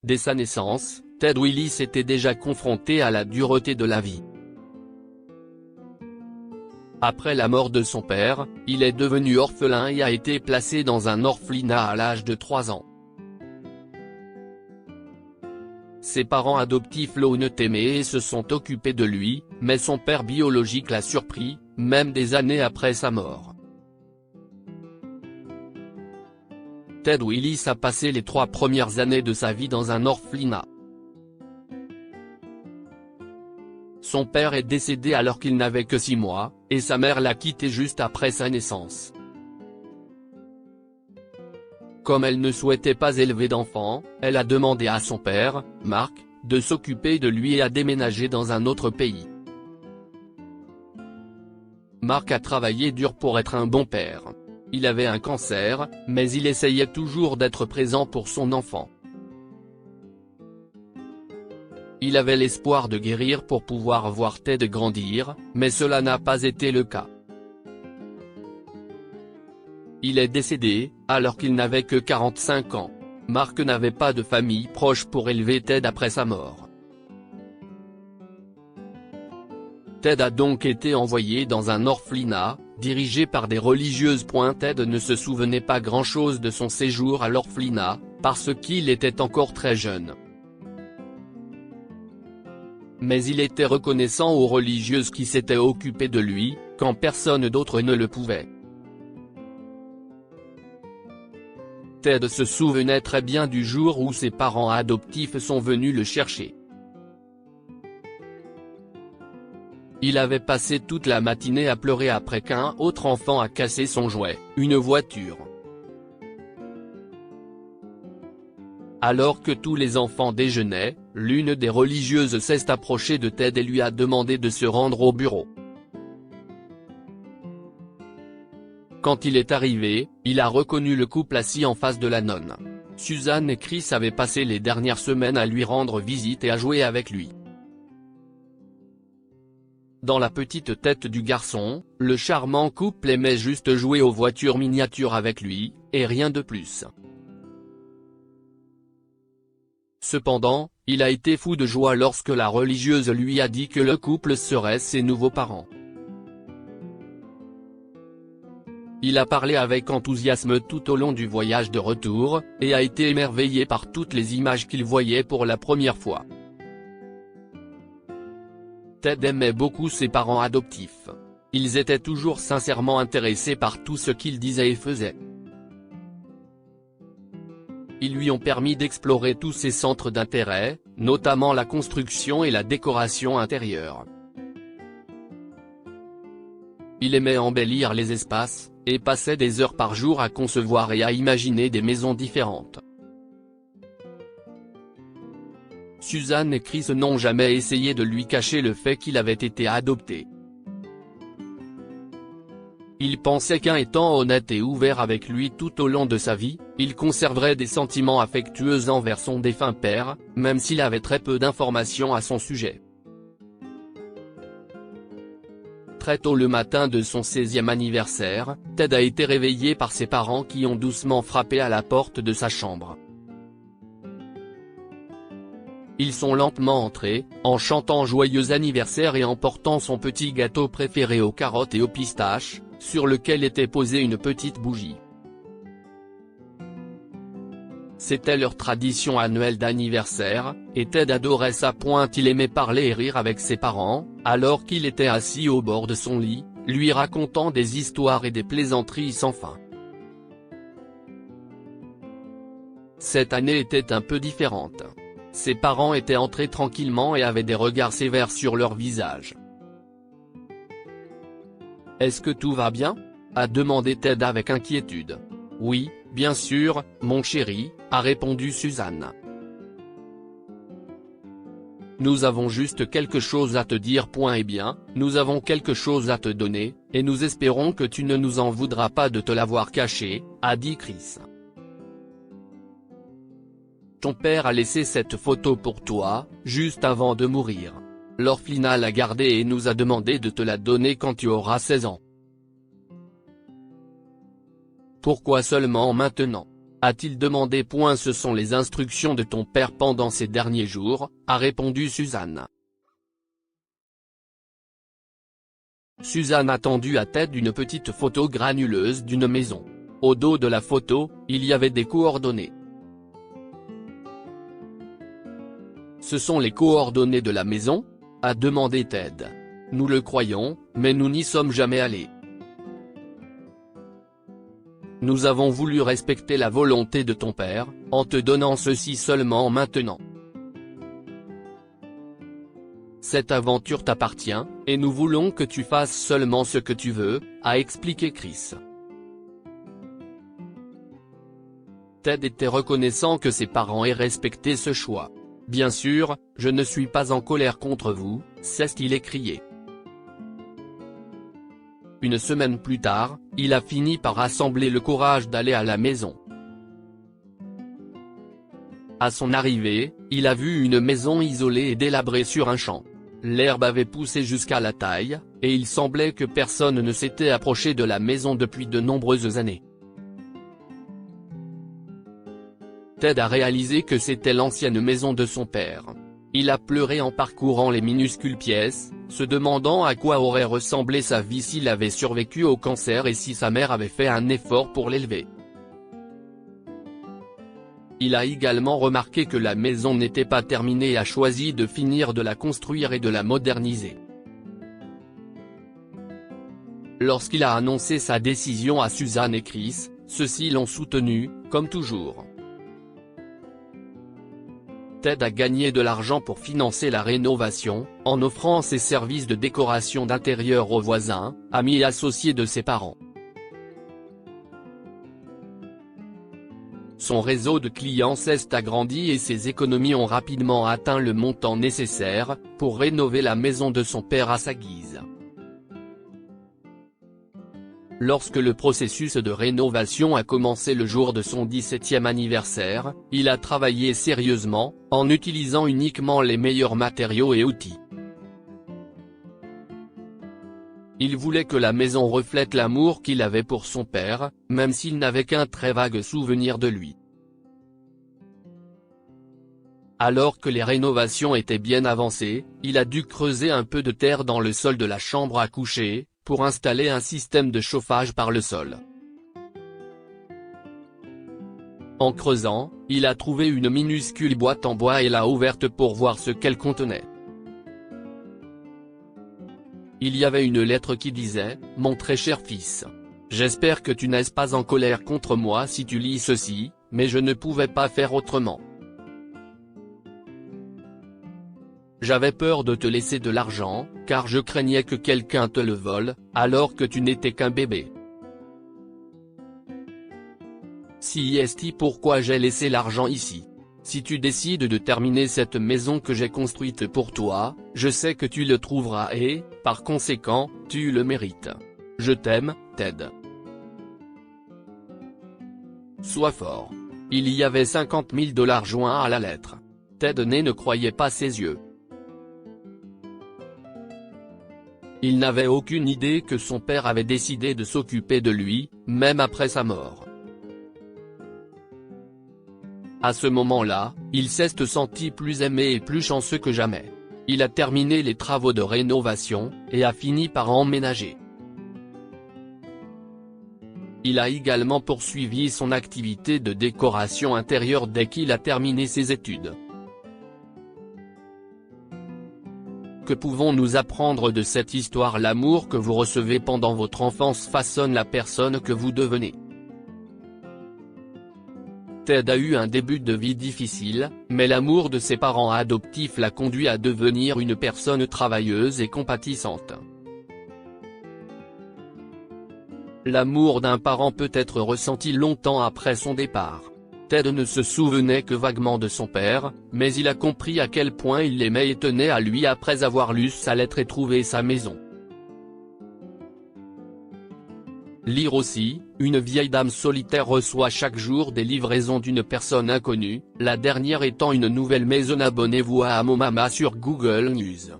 Dès sa naissance, Ted Willis était déjà confronté à la dureté de la vie. Après la mort de son père, il est devenu orphelin et a été placé dans un orphelinat à l'âge de 3 ans. Ses parents adoptifs l'ont aimé et se sont occupés de lui, mais son père biologique l'a surpris, même des années après sa mort. Ted Willis a passé les 3 premières années de sa vie dans un orphelinat. Son père est décédé alors qu'il n'avait que 6 mois, et sa mère l'a quitté juste après sa naissance. Comme elle ne souhaitait pas élever d'enfants, elle a demandé à son père, Mark, de s'occuper de lui et a déménagé dans un autre pays. Mark a travaillé dur pour être un bon père. Il avait un cancer, mais il essayait toujours d'être présent pour son enfant. Il avait l'espoir de guérir pour pouvoir voir Ted grandir, mais cela n'a pas été le cas. Il est décédé, alors qu'il n'avait que 45 ans. Mark n'avait pas de famille proche pour élever Ted après sa mort. Ted a donc été envoyé dans un orphelinat, dirigé par des religieuses. Ted ne se souvenait pas grand-chose de son séjour à l'orphelinat, parce qu'il était encore très jeune. Mais il était reconnaissant aux religieuses qui s'étaient occupées de lui, quand personne d'autre ne le pouvait. Ted se souvenait très bien du jour où ses parents adoptifs sont venus le chercher. Il avait passé toute la matinée à pleurer après qu'un autre enfant a cassé son jouet, une voiture. Alors que tous les enfants déjeunaient, l'une des religieuses s'est approchée de Ted et lui a demandé de se rendre au bureau. Quand il est arrivé, il a reconnu le couple assis en face de la nonne. Suzanne et Chris avaient passé les dernières semaines à lui rendre visite et à jouer avec lui. Dans la petite tête du garçon, le charmant couple aimait juste jouer aux voitures miniatures avec lui, et rien de plus. Cependant, il a été fou de joie lorsque la religieuse lui a dit que le couple serait ses nouveaux parents. Il a parlé avec enthousiasme tout au long du voyage de retour, et a été émerveillé par toutes les images qu'il voyait pour la première fois. Ted aimait beaucoup ses parents adoptifs. Ils étaient toujours sincèrement intéressés par tout ce qu'ils disaient et faisaient. Ils lui ont permis d'explorer tous ses centres d'intérêt, notamment la construction et la décoration intérieure. Il aimait embellir les espaces, et passait des heures par jour à concevoir et à imaginer des maisons différentes. Suzanne et Chris n'ont jamais essayé de lui cacher le fait qu'il avait été adopté. Ils pensaient qu'en étant honnête et ouvert avec lui tout au long de sa vie, il conserverait des sentiments affectueux envers son défunt père, même s'il avait très peu d'informations à son sujet. Très tôt le matin de son 16e anniversaire, Ted a été réveillé par ses parents qui ont doucement frappé à la porte de sa chambre. Ils sont lentement entrés, en chantant joyeux anniversaire et en portant son petit gâteau préféré aux carottes et aux pistaches, sur lequel était posée une petite bougie. C'était leur tradition annuelle d'anniversaire, et Ted adorait ça. Il aimait parler et rire avec ses parents, alors qu'il était assis au bord de son lit, lui racontant des histoires et des plaisanteries sans fin. Cette année était un peu différente. Ses parents étaient entrés tranquillement et avaient des regards sévères sur leur visage. « Est-ce que tout va bien ?» a demandé Ted avec inquiétude. « Oui, bien sûr, mon chéri », a répondu Suzanne. « Nous avons juste quelque chose à te dire. Eh bien, nous avons quelque chose à te donner, et nous espérons que tu ne nous en voudras pas de te l'avoir caché, » a dit Chris. « Ton père a laissé cette photo pour toi, juste avant de mourir. L'orphelinat l'a gardée et nous a demandé de te la donner quand tu auras 16 ans. Pourquoi seulement maintenant ? a-t-il demandé. Ce sont les instructions de ton père pendant ces derniers jours, a répondu Suzanne. Suzanne a tendu à Ted une petite photo granuleuse d'une maison. Au dos de la photo, il y avait des coordonnées. Ce sont les coordonnées de la maison ? A demandé Ted. Nous le croyons, mais nous n'y sommes jamais allés. Nous avons voulu respecter la volonté de ton père, en te donnant ceci seulement maintenant. Cette aventure t'appartient, et nous voulons que tu fasses seulement ce que tu veux, a expliqué Chris. Ted était reconnaissant que ses parents aient respecté ce choix. Bien sûr, je ne suis pas en colère contre vous, c'est ce qu'il écriait. Une semaine plus tard, il a fini par rassembler le courage d'aller à la maison. À son arrivée, il a vu une maison isolée et délabrée sur un champ. L'herbe avait poussé jusqu'à la taille, et il semblait que personne ne s'était approché de la maison depuis de nombreuses années. Ted a réalisé que c'était l'ancienne maison de son père. Il a pleuré en parcourant les minuscules pièces, se demandant à quoi aurait ressemblé sa vie s'il avait survécu au cancer et si sa mère avait fait un effort pour l'élever. Il a également remarqué que la maison n'était pas terminée et a choisi de finir de la construire et de la moderniser. Lorsqu'il a annoncé sa décision à Suzanne et Chris, ceux-ci l'ont soutenu, comme toujours. Ted a gagné de l'argent pour financer la rénovation, en offrant ses services de décoration d'intérieur aux voisins, amis et associés de ses parents. Son réseau de clients s'est agrandi et ses économies ont rapidement atteint le montant nécessaire, pour rénover la maison de son père à sa guise. Lorsque le processus de rénovation a commencé le jour de son 17e anniversaire, il a travaillé sérieusement, en utilisant uniquement les meilleurs matériaux et outils. Il voulait que la maison reflète l'amour qu'il avait pour son père, même s'il n'avait qu'un très vague souvenir de lui. Alors que les rénovations étaient bien avancées, il a dû creuser un peu de terre dans le sol de la chambre à coucher, pour installer un système de chauffage par le sol. En creusant, il a trouvé une minuscule boîte en bois et l'a ouverte pour voir ce qu'elle contenait. Il y avait une lettre qui disait « Mon très cher fils. J'espère que tu n'es pas en colère contre moi si tu lis ceci, mais je ne pouvais pas faire autrement. J'avais peur de te laisser de l'argent, car je craignais que quelqu'un te le vole, alors que tu n'étais qu'un bébé. Si est pourquoi j'ai laissé l'argent ici. Si tu décides de terminer cette maison que j'ai construite pour toi, je sais que tu le trouveras et, par conséquent, tu le mérites. Je t'aime, Ted. Sois fort. » Il y avait 50 000 $ joints à la lettre. Ted ne croyait pas ses yeux. Il n'avait aucune idée que son père avait décidé de s'occuper de lui, même après sa mort. À ce moment-là, il s'est senti plus aimé et plus chanceux que jamais. Il a terminé les travaux de rénovation, et a fini par emménager. Il a également poursuivi son activité de décoration intérieure dès qu'il a terminé ses études. Que pouvons-nous apprendre de cette histoire? L'amour que vous recevez pendant votre enfance façonne la personne que vous devenez. Ted a eu un début de vie difficile, mais l'amour de ses parents adoptifs l'a conduit à devenir une personne travailleuse et compatissante. L'amour d'un parent peut être ressenti longtemps après son départ. Ted ne se souvenait que vaguement de son père, mais il a compris à quel point il l'aimait et tenait à lui après avoir lu sa lettre et trouvé sa maison. Lire aussi, une vieille dame solitaire reçoit chaque jour des livraisons d'une personne inconnue, la dernière étant une nouvelle maison. Abonnez-vous à Amomama sur Google News.